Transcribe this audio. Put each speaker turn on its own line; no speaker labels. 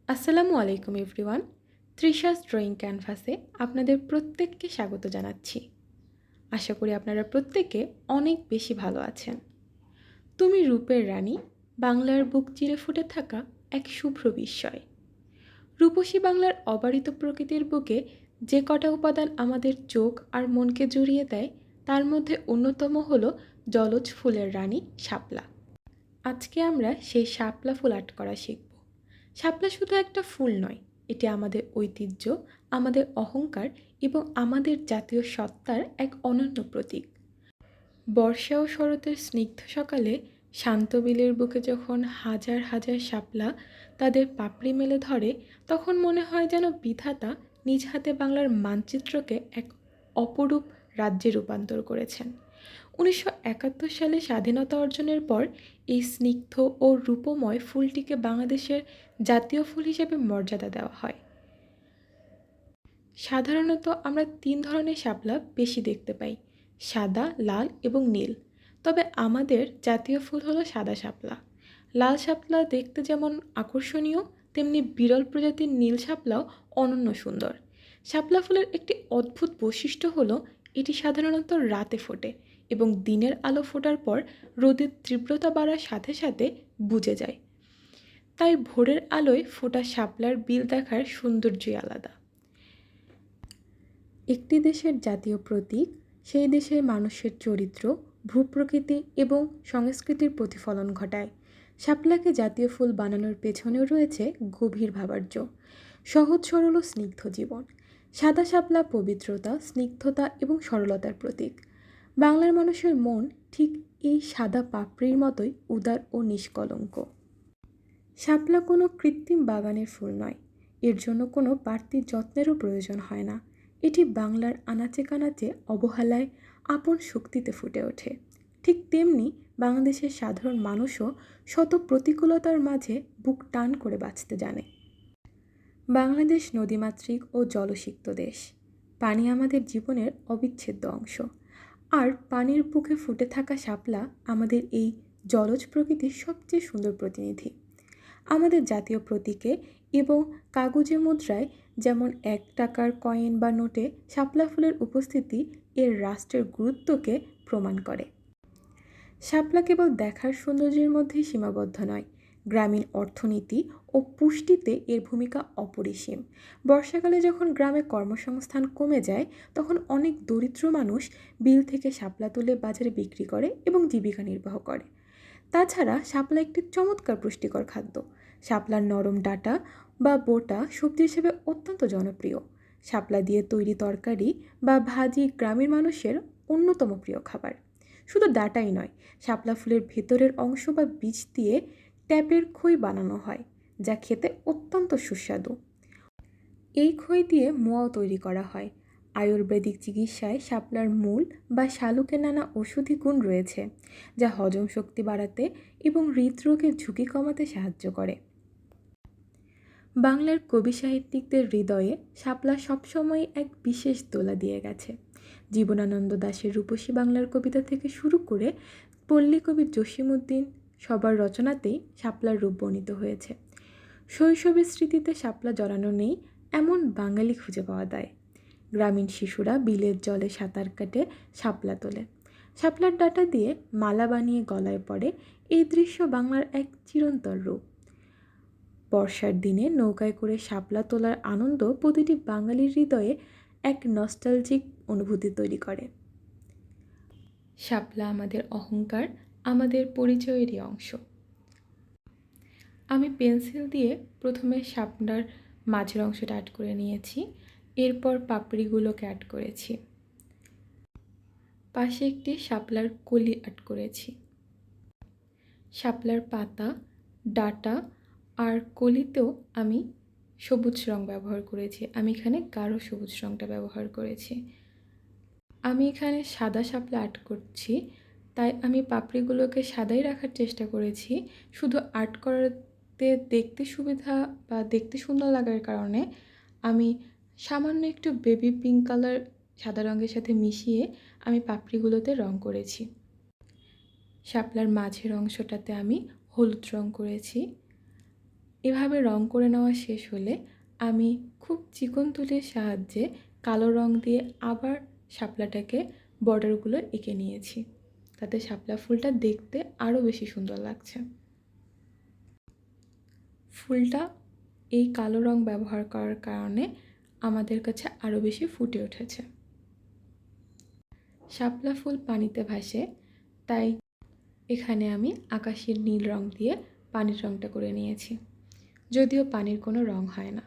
আসসালামু আলাইকুম everyone. তৃষাস drawing ক্যানভাসে আপনাদের প্রত্যেককে স্বাগত জানাচ্ছি। আশা করি আপনারা প্রত্যেকে অনেক বেশি ভালো আছেন। তুমি রূপের রানী, বাংলার বুক চিরে ফুটে থাকা এক শুভ্র বিস্ময়। রূপসী বাংলার অবারিত প্রকৃতির বুকে যে কটা উপাদান আমাদের চোখ আর মনকে জড়িয়ে দেয়, তার মধ্যে অন্যতম হলো জলজ ফুলের রানী শাপলা। আজকে আমরা সেই শাপলা ফুল আর্ট করা শিখব। শাপলা শুধু একটা ফুল নয়, এটি আমাদের ঐতিহ্য, আমাদের অহংকার এবং আমাদের জাতীয় সত্তার এক অনন্য প্রতীক। বর্ষা ও শরতের স্নিগ্ধ সকালে শান্ত বিলের বুকে যখন হাজার হাজার শাপলা তাদের পাপড়ি মেলে ধরে, তখন মনে হয় যেন বিধাতা নিজ হাতে বাংলার মানচিত্রকে এক অপরূপ রাজ্যে রূপান্তর করেছেন। ১৯৭১ সালে স্বাধীনতা অর্জনের পর এই স্নিগ্ধ ও রূপময় ফুলটিকে বাংলাদেশের জাতীয় ফুল হিসেবে মর্যাদা দেওয়া হয়। সাধারণত আমরা ৩ ধরনের শাপলা বেশি দেখতে পাই: সাদা, লাল এবং নীল। তবে আমাদের জাতীয় ফুল হলো সাদা শাপলা। লাল শাপলা দেখতে যেমন আকর্ষণীয়, তেমনি বিরল প্রজাতির নীল শাপলাও অনন্য সুন্দর। শাপলা ফুলের একটি অদ্ভুত বৈশিষ্ট্য হলো এটি সাধারণত রাতে ফোটে এবং দিনের আলো ফোটার পর রোদের তীব্রতা বাড়ার সাথে সাথে বুজে যায়। তাই ভোরের আলোয় ফোটা শাপলার বিল দেখার সৌন্দর্যই আলাদা। একটি দেশের জাতীয় প্রতীক সেই দেশের মানুষের চরিত্র, ভূপ্রকৃতি এবং সংস্কৃতির প্রতিফলন ঘটায়। শাপলাকে জাতীয় ফুল বানানোর পেছনেও রয়েছে গভীর ভাবার্য। সহজ সরল ও স্নিগ্ধ জীবন। সাদা শাপলা পবিত্রতা, স্নিগ্ধতা এবং সরলতার প্রতীক। বাংলার মানুষের মন ঠিক এই সাদা পাপড়ির মতোই উদার ও নিষ্কলঙ্ক। শাপলা কোনো কৃত্রিম বাগানের ফুল নয়, এর জন্য কোনো বাড়তি যত্নেরও প্রয়োজন হয় না। এটি বাংলার আনাচে কানাচে অবহেলায় আপন শক্তিতে ফুটে ওঠে। ঠিক তেমনি বাংলাদেশের সাধারণ মানুষও শত প্রতিকূলতার মাঝে বুক টান করে বাঁচতে জানে। বাংলাদেশ নদীমাতৃক ও জলসিক্ত দেশ। পানি আমাদের জীবনের অবিচ্ছেদ্য অংশ। আর পানির বুকে ফুটে থাকা শাপলা আমাদের এই জলজ প্রকৃতির সবচেয়ে সুন্দর প্রতিনিধি। আমাদের জাতীয় প্রতীকে এবং কাগজে মুদ্রায় যেমন ১ টাকার কয়েন বা নোটে শাপলা ফুলের উপস্থিতি এর রাষ্ট্রের গুরুত্বকে প্রমাণ করে। শাপলা কেবল দেখার সৌন্দর্যের মধ্যেই সীমাবদ্ধ নয়, গ্রামীণ অর্থনীতি ও পুষ্টিতে এর ভূমিকা অপরিসীম। বর্ষাকালে যখন গ্রামে কর্মসংস্থান কমে যায়, তখন অনেক দরিদ্র মানুষ বিল থেকে শাপলা তুলে বাজারে বিক্রি করে এবং জীবিকা নির্বাহ করে। তাছাড়া শাপলা একটি চমৎকার পুষ্টিকর খাদ্য। শাপলার নরম ডাঁটা বা বোটা সবজি হিসেবে অত্যন্ত জনপ্রিয়। শাপলা দিয়ে তৈরি তরকারি বা ভাজি গ্রামের মানুষের অন্যতম প্রিয় খাবার। শুধু ডাঁটাই নয়, শাপলা ফুলের ভেতরের অংশ বা বীজ দিয়ে ট্যাপের খই বানানো হয়, যা খেতে অত্যন্ত সুস্বাদু। এই খই দিয়ে মোয়াও তৈরি করা হয়। আয়ুর্বেদিক চিকিৎসায় শাপলার মূল বা শালুকের নানা ঔষধি গুণ রয়েছে, যা হজম শক্তি বাড়াতে এবং হৃদরোগের ঝুঁকি কমাতে সাহায্য করে। বাংলার কবি সাহিত্যিকদের হৃদয়ে শাপলা সবসময় এক বিশেষ দোলা দিয়ে গেছে। জীবনানন্দ দাশের রূপসী বাংলার কবিতা থেকে শুরু করে পল্লীকবি জসীমউদ্দিন সবার রচনাতেই শাপলার রূপ বর্ণিত হয়েছে। শৈশবের স্মৃতিতে শাপলা জড়ানো নেই এমন বাঙালি খুঁজে পাওয়া যায়। গ্রামীণ শিশুরা বিলের জলে সাঁতার কাটে, শাপলা তোলে। শাপলার ডাঁটা দিয়ে মালা বানিয়ে গলায় পড়ে। এই দৃশ্য বাংলার এক চিরন্তন রূপ। বর্ষার দিনে নৌকায় করে শাপলা তোলার আনন্দ প্রতিটি বাঙালির হৃদয়ে এক নস্টালজিক অনুভূতি তৈরি করে। শাপলা আমাদের অহংকার, আমাদের পরিচয়েরই অংশ। আমি পেন্সিল দিয়ে প্রথমে শাপলার মাঝের অংশটা আর্ট করে নিয়েছি, এরপর পাপড়িগুলোকে আর্ট করেছি। পাশে একটি শাপলার কলি আর্ট করেছি। শাপলার পাতা, ডাঁটা আর কলিতেও আমি সবুজ রং ব্যবহার করেছি। আমি এখানে গাঢ় সবুজ রংটা ব্যবহার করেছি। আমি এখানে সাদা শাপলা আর্ট করছি, তাই আমি পাপড়িগুলোকে সাদাই রাখার চেষ্টা করেছি। শুধু আর্ট করাতে দেখতে সুবিধা বা দেখতে সুন্দর লাগার কারণে আমি সামান্য একটু বেবি পিঙ্ক কালার সাদা রঙের সাথে মিশিয়ে আমি পাপড়িগুলোতে রং করেছি। শাপলার মাঝের অংশটাতে আমি হলুদ রং করেছি। এভাবে রং করে নেওয়া শেষ হলে আমি খুব চিকন তুলির সাহায্যে কালো রং দিয়ে আবার শাপলাটাকে বর্ডারগুলো এঁকে নিয়েছি, তাতে শাপলা ফুলটা দেখতে আরও বেশি সুন্দর লাগছে। ফুলটা এই কালো রং ব্যবহার করার কারণে আমাদের কাছে আরও বেশি ফুটে উঠেছে। শাপলা ফুল পানিতে ভাসে, তাই এখানে আমি আকাশের নীল রং দিয়ে পানির রংটা করে নিয়েছি, যদিও পানির কোনো রং হয় না।